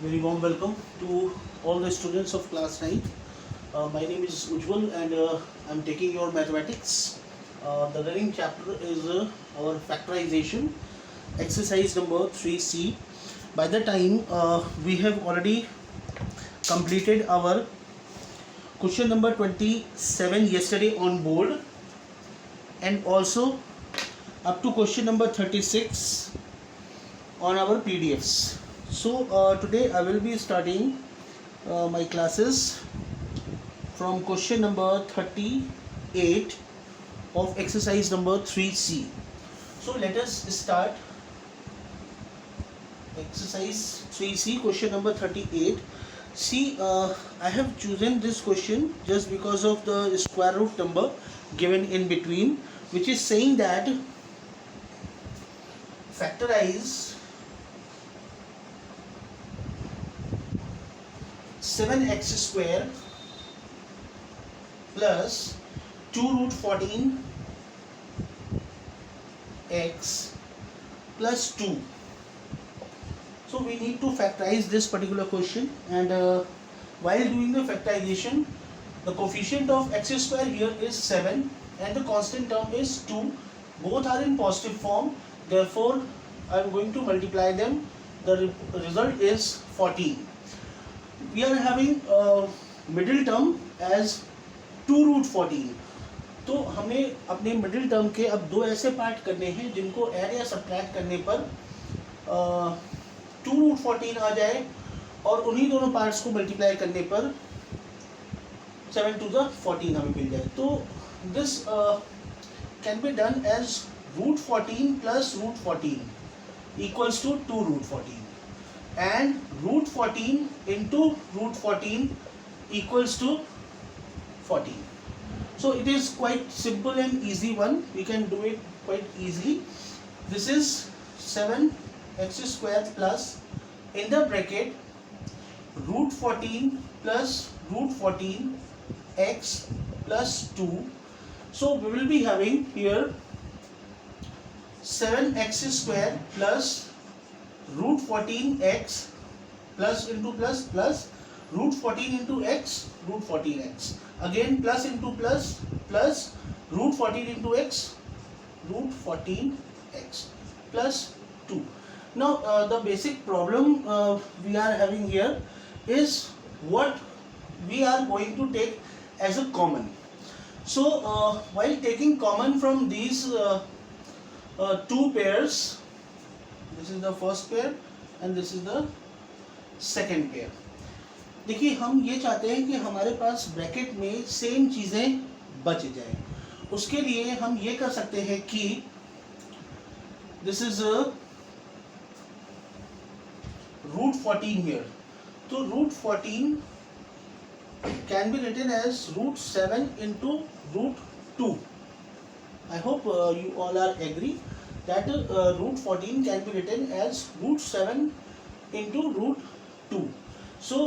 Very warm welcome to all the students of class 9. My name is Ujjwal and I'm taking your mathematics. The running chapter is our factorization, exercise number 3C. By the time we have already completed our question number 27 yesterday on board, and also up to question number 36 on our PDFs. So today I will be starting my classes from question number 38 of exercise number 3C. So let us start exercise 3C, question number 38. See, I have chosen this question just because of the square root number given in between, which is saying that factorize 7x square plus 2 root 14 x plus 2. So we need to factorize this particular question, and while doing the factorization, the coefficient of x square here is 7 and the constant term is 2. Both are in positive form, therefore I am going to multiply them. The result is 14. We are having middle term as 2 root 14. तो हमें अपने middle term के अब दो ऐसे part करने हैं जिनको ऐड या सब्ट्रैक्ट करने पर 2 रूट 14 आ जाए, और उन्हीं दोनों पार्ट्स को मल्टीप्लाई करने पर 7 टू द 14 हमें मिल जाए. तो this can be done as root 14 plus root 14 equals to 2 root 14 and root 14 into root 14 equals to 14. So it is quite simple and easy one. We can do it quite easily. This is 7x square plus in the bracket root 14 plus root 14 x plus 2. So we will be having here 7x square plus root 14x plus into plus plus root 14 into x root 14x, again plus into plus plus root 14 into x root 14x plus 2. Now the basic problem we are having here is what we are going to take as a common. So while taking common from these two pairs, this is the first pair and this is the second pair. देखिए, हम ये चाहते हैं कि हमारे पास bracket में same चीज़ें बच जाए. उसके लिए हम ये कर सकते हैं कि दिस इज रूट 14 हियर. तो root 14 can be written as root 7 into root 2. I hope you all are agree that root 14 can be written as root 7 into root 2. So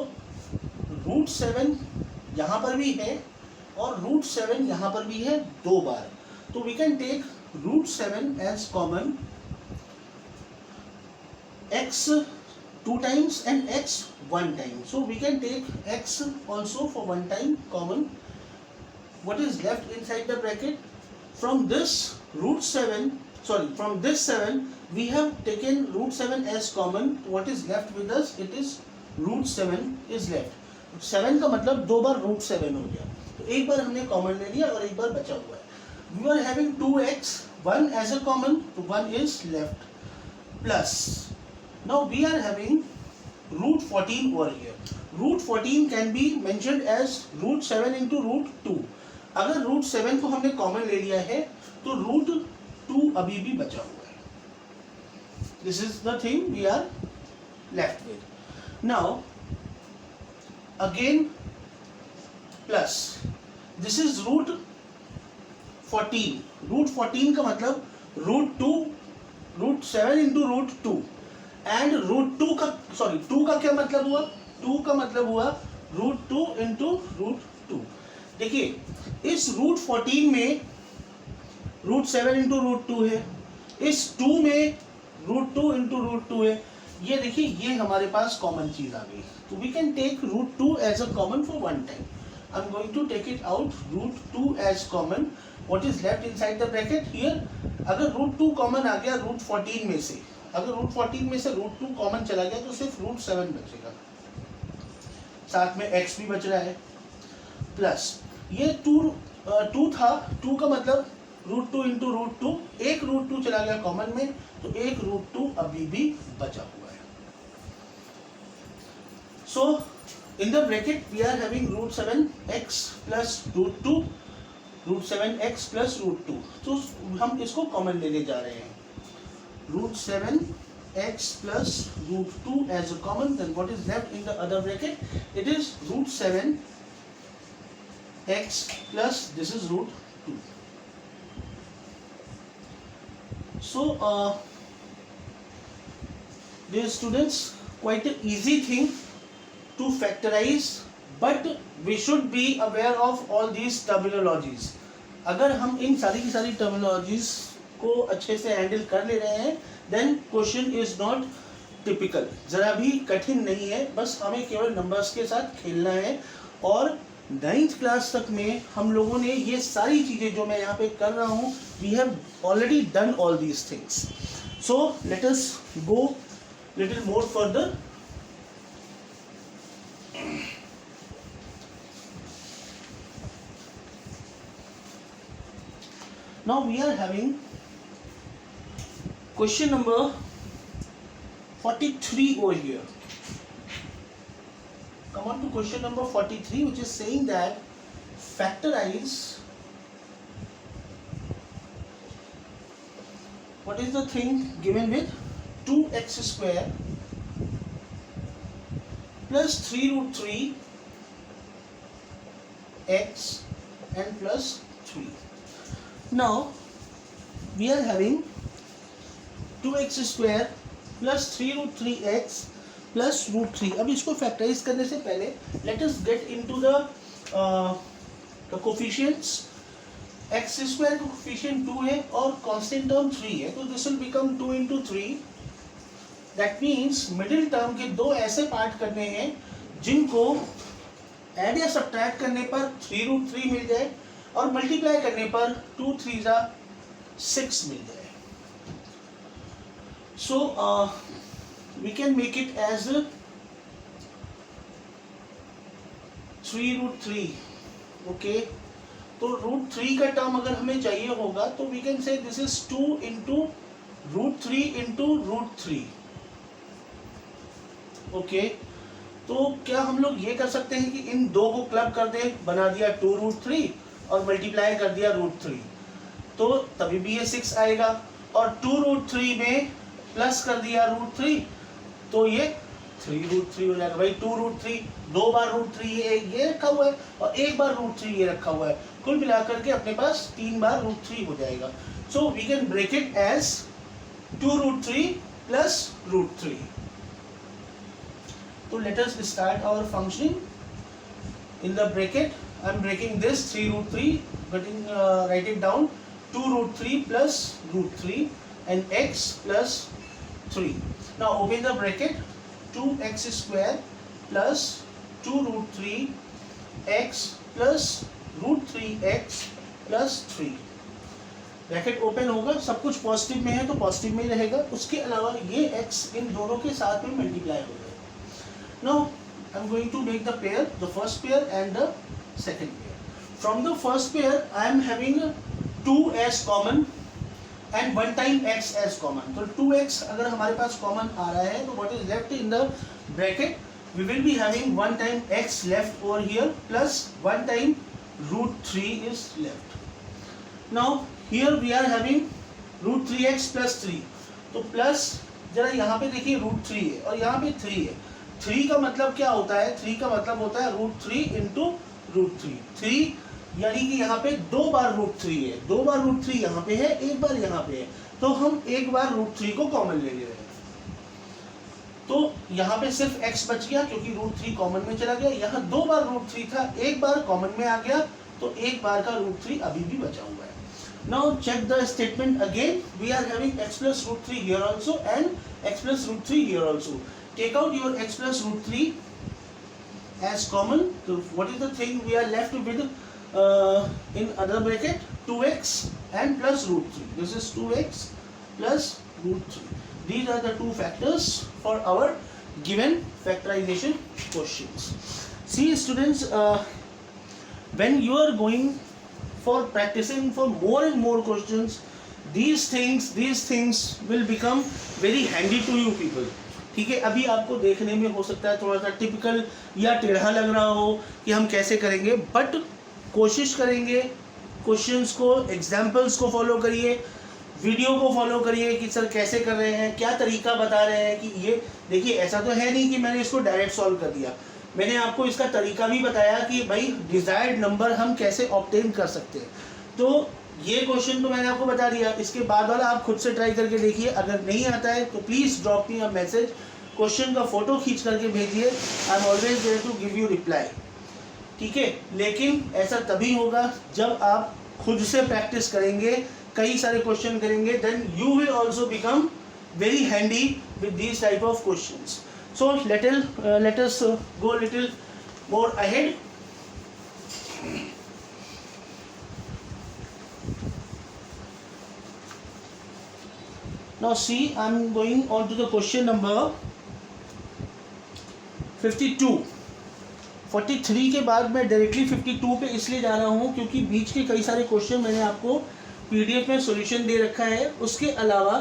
root 7 यहाँ पर भी है और root 7 यहाँ पर भी है दो बार. तो we can take root 7 as common, x 2 times and x 1 time. So we can take x also for 1 time common. What is left inside the bracket? From this root 7, from this 7 we have taken root 7 as common. What is left with us? It is root 7 is left. 7 का मतलब दो बार root 7 हो गया, तो एक बार हमने common ले लिया और एक बार बचा हुआ है. We are having 2x 1 as a common, so 1 is left, plus now we are having root 14 over here. Root 14 can be mentioned as root 7 into root 2. अगर root 7 को हमने कॉमन ले लिया है तो root 2 अभी भी बचा हुआ है. This is the thing we are left with. Now again plus this is root 14. root 14 का मतलब root 2 root 7 into root 2 and root 2 का 2 का क्या मतलब हुआ? 2 का मतलब हुआ root 2 into root 2. देखिए, इस root 14 में रूट 7 इंटू रूट 2 है, इस 2 में रूट 2 इंटू रूट 2 है. ये देखिए ये हमारे पास कॉमन चीज आ गई, तो we can take √2 as a common for one time. I am going to take it out √2 as common. What is left inside the bracket here? अगर √2 कॉमन आ गया √14 में से, अगर √14 में से √2 कॉमन चला गया तो सिर्फ √7 बचेगा, साथ में x भी बच रहा है, प्लस ये 2 था, 2 का मतलब √2 इंटू √2, एक √2 चला गया कॉमन में, तो एक √2 अभी भी बचा हुआ है. So in the bracket we are having √7x plus √2, √7x plus √2. तो हम इसको कॉमन लेने जा रहे हैं. √7x plus √2 as a common, then what is left in the other bracket? It is √7x plus this is √2. So dear students, quite an easy thing to factorize, but we should be aware of all these terminologies. अगर हम इन सारी की सारी terminologies को अच्छे से handle कर ले रहे हैं, then question is not typical, जरा भी कठिन नहीं है, बस हमें केवल नंबर्स के साथ खेलना है. और 9th क्लास तक में हम लोगों ने ये सारी चीज़ें जो मैं यहाँ पे कर रहा हूँ, we have already done all these things. So let us go little more further. Now we are having question number 43 over here. Come on to question number 43, which is saying that factorize, what is the thing given with 2x square plus 3√3 x and plus 3. Now we are having 2x square plus 3√3x plus √3. अब इसको factorise करने से पहले let us get into the coefficients. x square का coefficient 2 है और constant term 3 है, तो this will become 2 into 3. That means middle term के दो ऐसे पार्ट करने हैं जिनको ऐड या सब्ट्रैक्ट करने पर 3√3 मिल जाए और मल्टीप्लाई करने पर 2 3 6 मिल जाए. So we can make it as 3√3. Okay, तो √3 का टर्म अगर हमें चाहिए होगा तो we can say this is 2 into √3 into √3. Okay, तो क्या हम लोग ये कर सकते हैं कि इन दो को क्लब कर दे, बना दिया 2√3 और मल्टीप्लाई कर दिया √3, तो तभी भी ये 6 आएगा. और 2√3 में प्लस कर दिया √3 तो ये 3√3 हो जाएगा. भाई 2√3 दो बार √3 ये रखा हुआ है और एक बार √3 ये रखा हुआ है, कुल मिलाकर के अपने पास 3 बार √3 हो जाएगा. So we can break it as 2√3 plus √3. तो let us start our functioning. In the bracket I am breaking this 3√3, getting write it down 2√3 plus √3 and x plus 3. Now open the bracket. 2x square plus 2√3 x plus √3x plus 3. Bracket open होगा, सब कुछ positive में है तो positive में ही रहेगा, उसके अलावा ये x इन दोनों के साथ में मल्टीप्लाई हो जाएगा. Now I am going to make the pair, the first pair and the second pair. From the first pair I am having 2 as common and one time x as common. तो 2x अगर हमारे पास common आ रहा है तो what is left in the bracket? We will be having one time x left over here plus one time √3 is left. Now here we are having √3x plus 3. तो plus जरा यहाँ पे देखिए √3 है और यहाँ पे 3 है. 3 का मतलब क्या होता है? 3 का मतलब होता है √3 into √3. 3 यानी कि यहाँ पे दो बार √3 है, दो बार √3 यहाँ पे है, एक बार यहाँ पे है, तो हम एक बार √3 को कॉमन ले रहे हैं. तो यहाँ पे सिर्फ x बच गया क्योंकि √3 कॉमन में चला गया. यहाँ दो बार √3 था, एक बार कॉमन में आ गया, तो एक बार का √3 अभी भी बचा हुआ है. Now check the statement again. We are having x plus root 3 here also and x plus root 3 here also. Take out your x plus root 3 as common. So what is the thing we are left with in other bracket? 2x and plus root 3. This is 2x plus root 3. These are the two factors for our given factorization questions. See students, when you are going for practicing for more and more questions, these things will become very handy to you people. ठीक है, अभी आपको देखने में हो सकता है थोड़ा सा टिपिकल या टेढ़ा लग रहा हो कि हम कैसे करेंगे, बट कोशिश करेंगे क्वेश्चंस को, एग्जाम्पल्स को फॉलो करिए, वीडियो को फॉलो करिए कि सर कैसे कर रहे हैं, क्या तरीका बता रहे हैं। कि ये देखिए, ऐसा तो है नहीं कि मैंने इसको डायरेक्ट सॉल्व कर दिया, मैंने आपको इसका तरीका भी बताया कि भाई डिजायर्ड नंबर हम कैसे ऑब्टेन कर सकते हैं। तो ये क्वेश्चन तो मैंने आपको बता दिया, इसके बाद वाला आप खुद से ट्राई करके देखिए। अगर नहीं आता है तो please drop me a message, question का फोटो खींच करके भेजिए, I am always there to give you reply. ठीक है, लेकिन ऐसा तभी होगा जब आप खुद से प्रैक्टिस करेंगे, कई सारे क्वेश्चन करेंगे, then you will also become very handy with these type of questions. So let us go a little more ahead. Now see, I am going on to the question number 52. 43 के बाद मैं directly 52 पे इसलिए जा रहा हूँ क्योंकि बीच के कई सारे क्वेश्चन मैंने आपको PDF में सॉल्यूशन दे रखा है। उसके अलावा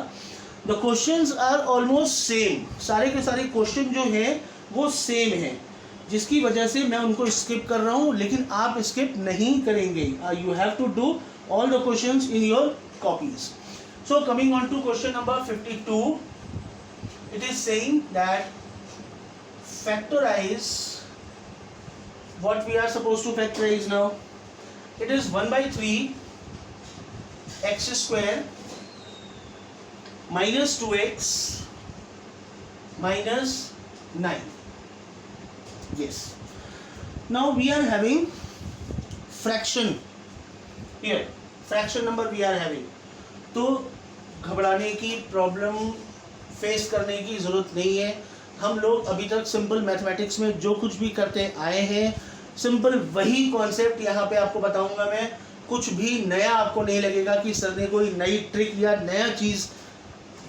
the questions are almost same, सारे के सारे क्वेश्चन जो हैं वो सेम हैं, जिसकी वजह से मैं उनको स्किप कर रहा हूँ, लेकिन आप स्किप नहीं करेंगे। You have to do all the questions in your copies. So coming on to question number 52, it is saying that factorise, what we are suppose to factorise now, it is 1/3 x square minus 2x minus 9. Yes. Now we are having fraction here. Fraction number we are having. तो घबराने की, problem face करने की ज़रूरत नहीं है। हम लोग अभी तक सिंपल मैथमेटिक्स में जो कुछ भी करते आए हैं, सिंपल वही कॉन्सेप्ट यहाँ पे आपको बताऊंगा मैं। कुछ भी नया आपको नहीं लगेगा कि सर ने कोई नई ट्रिक या नया चीज़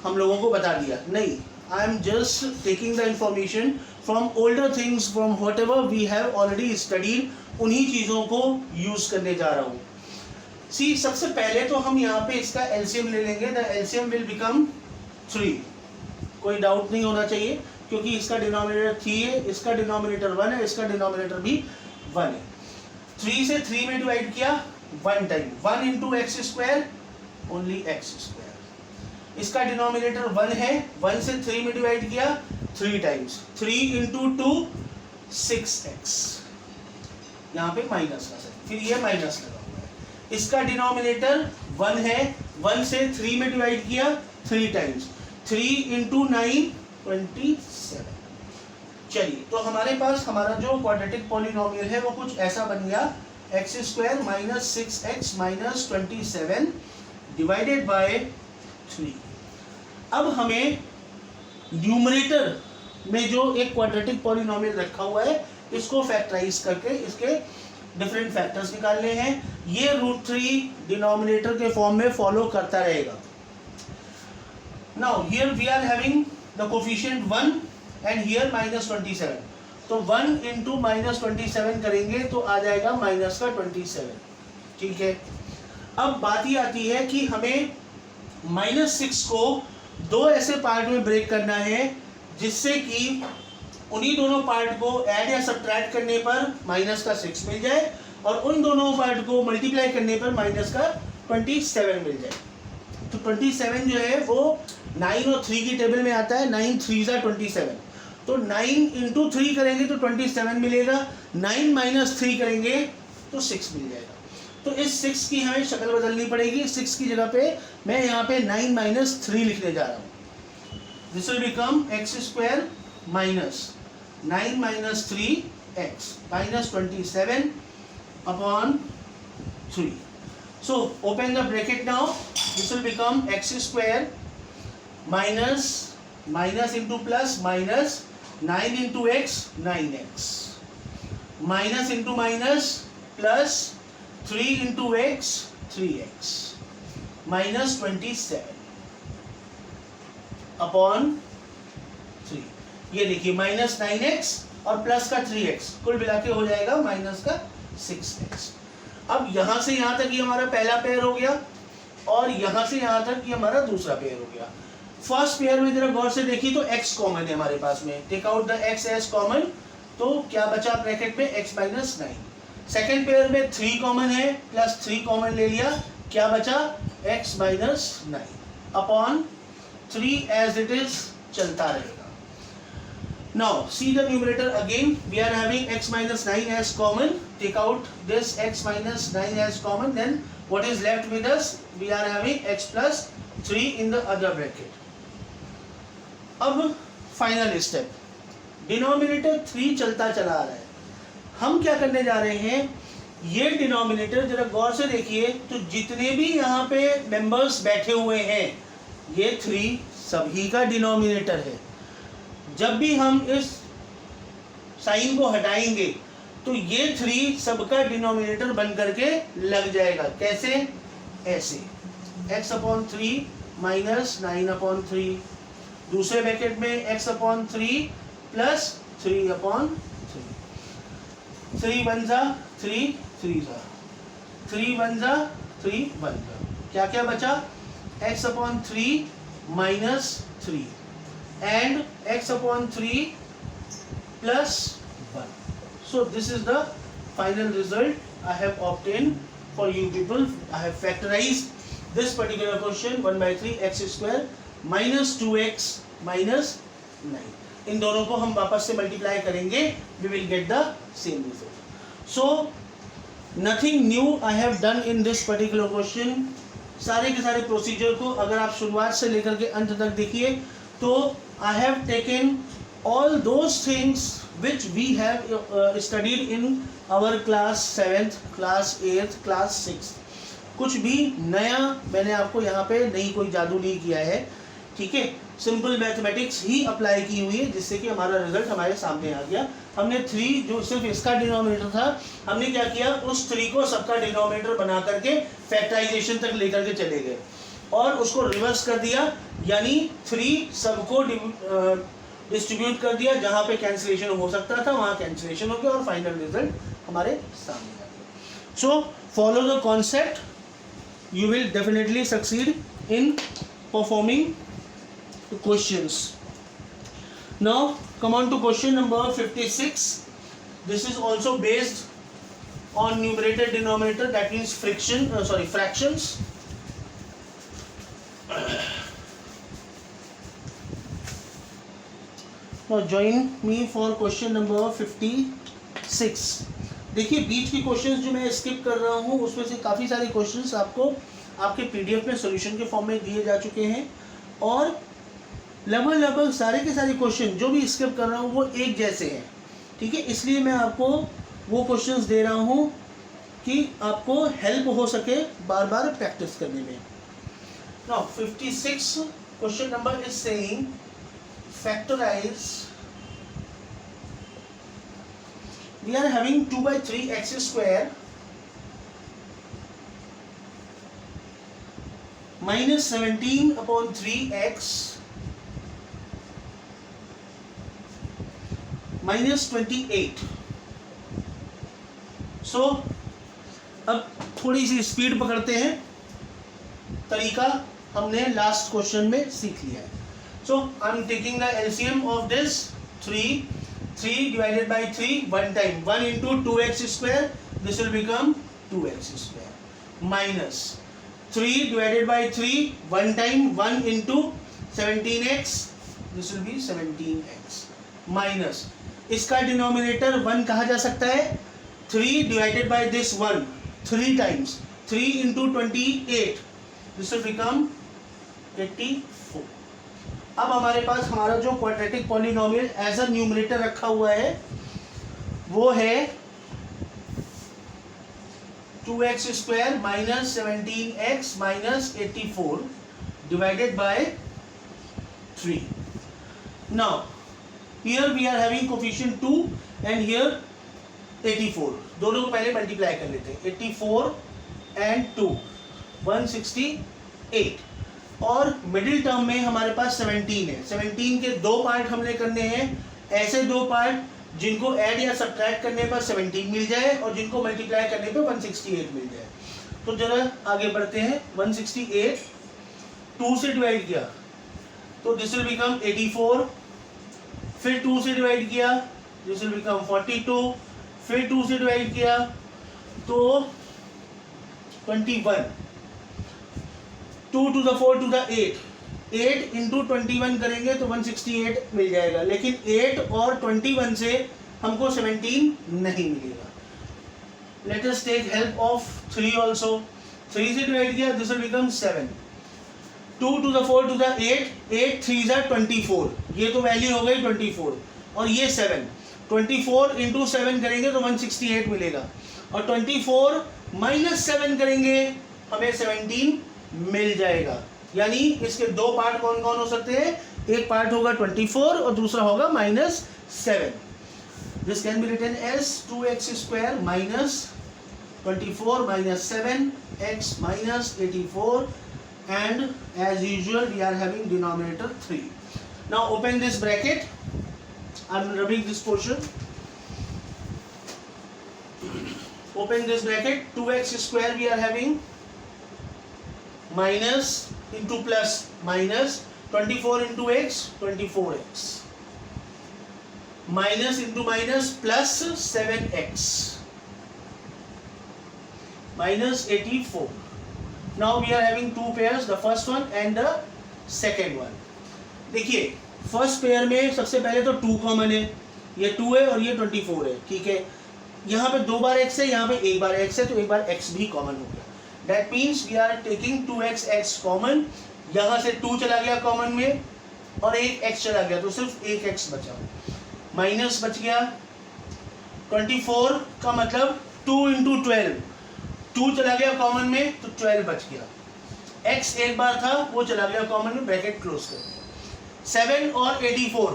हम लोगों को बता दिया, नहीं। I am just taking the information from older things, from whatever we have already studied, उन्हीं चीज़ों को यूज़ करने जा रहा हूँ। सी, सबसे पहले तो हम यहाँ पे इसका एलसीएम ले लेंगे। द एलसीएम विल बिकम 3, कोई डाउट नहीं होना चाहिए क्योंकि इसका डिनोमिनेटर 3 है, इसका डिनोमिनेटर 1 है, इसका डिनोमिनेटर भी 1 है। 3 से 3 में डिवाइड किया 1 time, 1 into x square, only x square. इसका डिनोमिनेटर 1 है, 1 से 3 में डिवाइड किया 3 टाइम्स, 3 इंटू 2 6x, यहाँ पे माइनस का साइन, फिर ये माइनस लगा हुआ है। इसका डिनोमिनेटर 1 है, 1 से 3 में डिवाइड किया 3 टाइम्स, 3 इंटू 9 27। चलिए, तो हमारे पास हमारा जो क्वाड्रेटिक पॉलिनोमियल है वो कुछ ऐसा बन गया, x square minus 6x minus 27 divided by 3। अब हमें न्यूमरेटर में जो एक क्वाड्रेटिक पॉलिनोमियल रखा हुआ है, इसको फैक्टराइज करके इसके डिफरेंट फैक्टर्स निकालने हैं। ये √3 डिनोमिनेटर के फॉर्म में फॉलो करता रहेगा। Now here we are having the coefficient 1 and here minus 27, तो 1 इंटू माइनस 27 करेंगे तो आ जाएगा माइनस का 27। ठीक है, अब बात ये आती है कि हमें -6 को दो ऐसे पार्ट में ब्रेक करना है जिससे कि उन्हीं दोनों पार्ट को ऐड या सब्ट्रैक्ट करने पर माइनस का 6 मिल जाए और उन दोनों पार्ट को मल्टीप्लाई करने पर माइनस का 27 मिल जाए। तो 27 जो है वो 9 और 3 की टेबल में आता है, 9 3 ज़ा 27, तो 9 इंटू 3 करेंगे तो 27 मिलेगा, 9 माइनस 3 करेंगे तो 6 मिल जाएगा। तो इस 6 की हमें शक्ल बदलनी पड़ेगी। 6 की जगह पे मैं यहाँ पे 9 माइनस 3 लिखने जा रहा हूँ। This will become x square minus 9 minus 3x minus 27 upon 3। So open the bracket now. This will become x square minus into plus minus 9 into x 9x minus into minus plus 3 into x 3x minus 27 upon 3. ये देखिए minus 9x और plus का 3x कुल मिला के हो जाएगा minus का 6x. अब यहां से यहां तक ये हमारा पहला पेयर हो गया और यहां से यहां तक ये हमारा दूसरा पेयर हो गया. फर्स्ट पेयर में जरा गौर से देखिए तो x कॉमन है हमारे पास में. Take out the x as common, तो क्या बचा ब्रैकेट में x माइनस 9. सेकेंड पेयर में 3 कॉमन है प्लस 3 कॉमन ले लिया, क्या बचा x minus 9 upon 3 as it is चलता रहेगा. Now see the numerator again. We are having x minus 9 as common. Take out this x minus 9 as common. Then what is left with us? We are having x plus 3 in the other bracket. अब final step. Denominator 3 चलता चला आ रहा है. हम क्या करने जा रहे हैं? ये डिनोमिनेटर जरा गौर से देखिए तो जितने भी यहाँ पे मेंबर्स बैठे हुए हैं ये 3 सभी का डिनोमिनेटर है. जब भी हम इस साइन को हटाएंगे तो ये 3 सबका डिनोमिनेटर बन करके लग जाएगा. कैसे? ऐसे x अपॉन 3 माइनस 9 अपॉन 3, दूसरे ब्रैकेट में x अपॉन 3 प्लस 3 अपॉन 3. 3 1 जा 3 3 जा 3 1 जा 3 1 जा. क्या क्या बचा? x upon 3 minus 3 and x upon 3 plus 1. So this is the final result I have obtained for you people. I have factorized this particular question 1 by 3 x square minus 2x minus 9. इन दोनों को हम वापस से multiply करेंगे, we will get the same result. So nothing new I have done in this particular question. सारे के सारे procedure को अगर आप शुरुआत से लेकर के अंत तक देखिए तो I have taken all those things which we have studied in our class 7th, class 8th, class 6th. कुछ भी नया मैंने आपको यहाँ पे नहीं, कोई जादू नहीं किया है, ठीक है. सिंपल मैथमेटिक्स ही अप्लाई की हुई है जिससे कि हमारा रिजल्ट हमारे सामने आ गया. हमने 3 जो सिर्फ इसका डिनोमिनेटर था, हमने क्या किया उस 3 को सबका डिनोमिनेटर बना करके फैक्टराइजेशन तक लेकर के चले गए और उसको रिवर्स कर दिया, यानी 3 सबको डिस्ट्रीब्यूट कर दिया. जहाँ पे कैंसिलेशन हो सकता था वहाँ कैंसिलेशन हो गया और फाइनल रिजल्ट हमारे सामने आ गया. So follow the concept, you will definitely succeed in performing questions. Now come on to question number 56. This is also based on numerator denominator, that means fractions. Now join me for question number 56. देखिए बीच के questions जो मैं skip कर रहा हूँ उसमें से काफ़ी सारे क्वेश्चंस आपको आपके पीडीएफ में सॉल्यूशन के फॉर्म में दिए जा चुके हैं और लगभग सारे के सारे क्वेश्चन जो भी स्किप कर रहा हूँ वो एक जैसे हैं, ठीक है. इसलिए मैं आपको वो क्वेश्चंस दे रहा हूँ कि आपको हेल्प हो सके बार बार प्रैक्टिस करने में. Now 56 question number is saying factorize. We are having 2 by 3 x square minus 17 upon 3x minus 28. So अब थोड़ी सी स्पीड पकड़ते हैं. तरीका हमने लास्ट क्वेश्चन में सीख लिया है. So I am taking the LCM of this 3 divided by 3 one time 1 into 2x square, this will become 2x square minus 3 divided by 3 one time 1 into 17x, this will be 17x minus इसका denominator 1 कहा जा सकता है. 3 divided by this 1 3 times 3 into 28, this will become 84. अब हमारे पास हमारा जो quadratic polynomial as a numerator रखा हुआ है वो है 2x square minus 17x minus 84 divided by 3. Now here we are having coefficient 2 and here 84. दोनों को पहले मल्टीप्लाई कर लेते हैं. 84 and 2 168. और मिडिल टर्म में हमारे पास 17 है. 17 के दो पार्ट हमने करने हैं. ऐसे दो पार्ट जिनको ऐड या सब्ट्रैक्ट करने पर 17 मिल जाए और जिनको मल्टीप्लाई करने पर 168 मिल जाए. तो जरा आगे बढ़ते हैं. 168 2 से डिवाइड किया तो दिस विल बिकम 84. फिर 2 से डिवाइड किया दिस विल बिकम 42. फिर 2 से डिवाइड किया तो 21. 2 to the 4 to the 8. 8 into 21 करेंगे तो 168 मिल जाएगा. लेकिन 8 और 21 से हमको 17 नहीं मिलेगा. Let us take help of 3 also. 3 से डिवाइड किया this will become 7. 2 to the 4 to the 8. 8 3s are 24. ये तो वैल्यू हो गई 24 और ये 7. 24 into 7 करेंगे तो 168 मिलेगा और 24 minus 7 करेंगे हमें 17 मिल जाएगा. यानी इसके दो पार्ट कौन कौन हो सकते हैं. एक पार्ट होगा 24 और दूसरा होगा -7. This can be written as 2x square minus 24 minus 7x minus 84 and as usual we are having denominator 3. Now open this bracket. I am rubbing this portion. Open this bracket. 2x square we are having minus into plus minus 24 into x 24x minus into minus plus 7x minus 84. Now we are having two pairs, the first one and the second one. देखिए first pair में सबसे पहले तो 2 common है. ये 2 है और ये 24 है. ठीक है. यहाँ पे 2 बार x है, यहाँ पे 1 बार x है तो 1 बार x भी कॉमन हो गया. That means we are taking 2x common. यहाँ से 2 चला गया कॉमन में और एक x चला गया तो सिर्फ एक x बचा. माइनस बच गया. 24 का मतलब 2 into 12. 2 चला गया कॉमन में तो 12 बच गया. x एक बार था वो चला गया कॉमन में. ब्रैकेट क्लोज कर दिया. 7 और 84.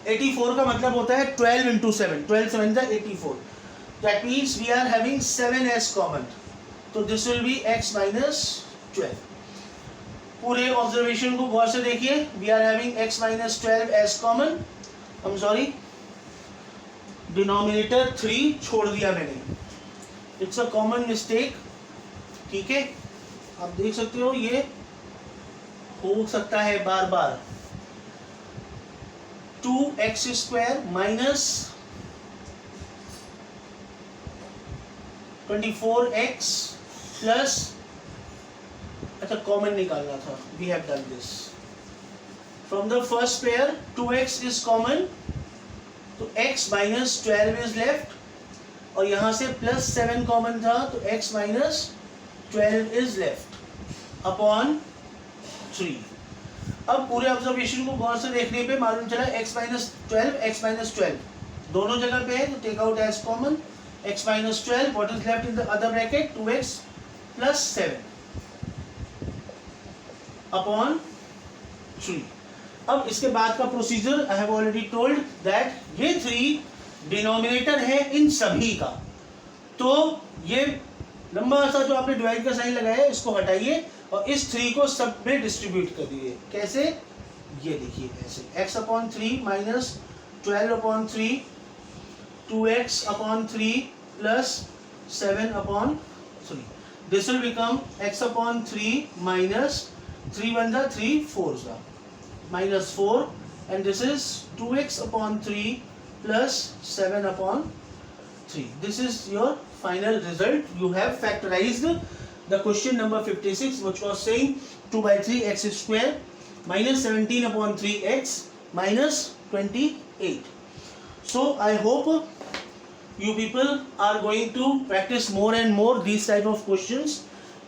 84 का मतलब होता है 12 into 7. 12 7 का 84. That means we are having 7 as common. तो this will be x minus 12. पूरे ऑब्जर्वेशन को गौर से देखिए. We are having x minus 12 as common. I'm sorry, denominator 3 छोड़ दिया मैंने. It's a common mistake. ठीक है. आप देख सकते हो ये हो सकता है बार बार. 2x square minus 24x plus, अच्छा कॉमन निकालना था. We have done this from the first pair. 2x is common तो x minus 12 इज लेफ्ट और यहाँ से प्लस 7 कॉमन था तो x minus 12 is left upon 3. अब पूरे ऑब्जर्वेशन को गौर से देखने पे मालूम चला x minus 12 दोनों जगह पे है तो take out as common. x minus 12 what is left in the other bracket 2x plus 7 upon 3. अब इसके बाद का procedure I have already told that ये 3 डिनोमिनेटर है इन सभी का. तो ये लंबा सा जो आपने डिवाइड का साइन लगाया है इसको हटाइए और इस 3 को सब में डिस्ट्रीब्यूट कर दीजिए. कैसे? ये देखिए ऐसे. x upon 3 minus 12 upon 3 2x upon 3 plus 7 upon 3. This will become x upon 3 minus 3 1 the 3 4 the minus 4 and this is 2x upon 3 plus 7 upon 3. This is your final result. You have factorized the question number 56 which was saying 2 by 3 x square minus 17 upon 3x minus 28. So I hope you people are going to practice more and more these type of questions.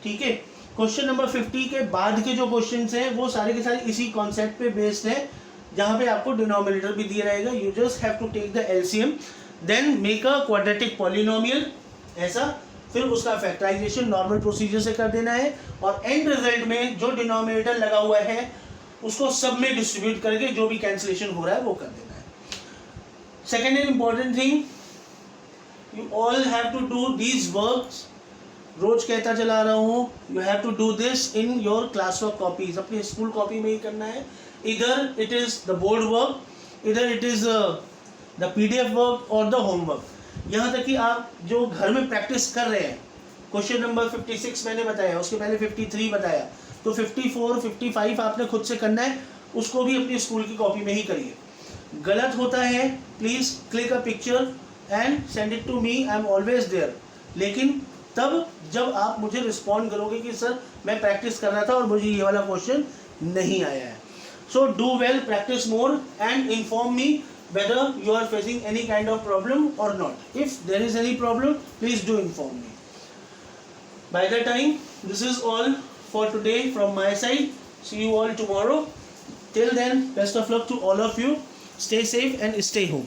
ठीक है. Question number 50 के बाद के जो questions हैं वो सारे के सारे इसी कॉन्सेप्ट पे बेस्ड है जहाँ पे आपको डिनोमिनेटर भी दिया रहेगा. You just have to take the LCM then make a quadratic polynomial. ऐसा फिर उसका फैक्टराइजेशन नॉर्मल प्रोसीजर से कर देना है, और एंड रिजल्ट में जो डिनोमिनेटर लगा हुआ है उसको सब में डिस्ट्रीब्यूट करके जो भी कैंसिलेशन हो रहा है वो कर देना है. Second and important thing, you all have to do these works. रोज कहता चला रहा हूँ, you have to do this in your class work copies. अपनी स्कूल कॉपी में ही करना है. इधर it is the board work, इधर it is the PDF work और द होमवर्क. यहाँ तक कि आप जो घर में प्रैक्टिस कर रहे हैं, क्वेश्चन नंबर 56 मैंने बताया, उसके पहले 53 बताया, तो 54 55 आपने खुद से करना है. उसको भी अपनी स्कूल की कॉपी में ही करिए. गलत होता है please click a picture and send it to me, I am always there. लेकिन तब जब आप मुझे रिस्पॉन्ड करोगे कि सर मैं प्रैक्टिस कर रहा था और मुझे ये वाला क्वेश्चन नहीं आया है. So do well, practice more and inform me whether you are facing any kind of problem or not. If there is any problem, please do inform me. By the time, this is all for today from my side. See you all tomorrow. Till then, best of luck to all of you. Stay safe and stay home.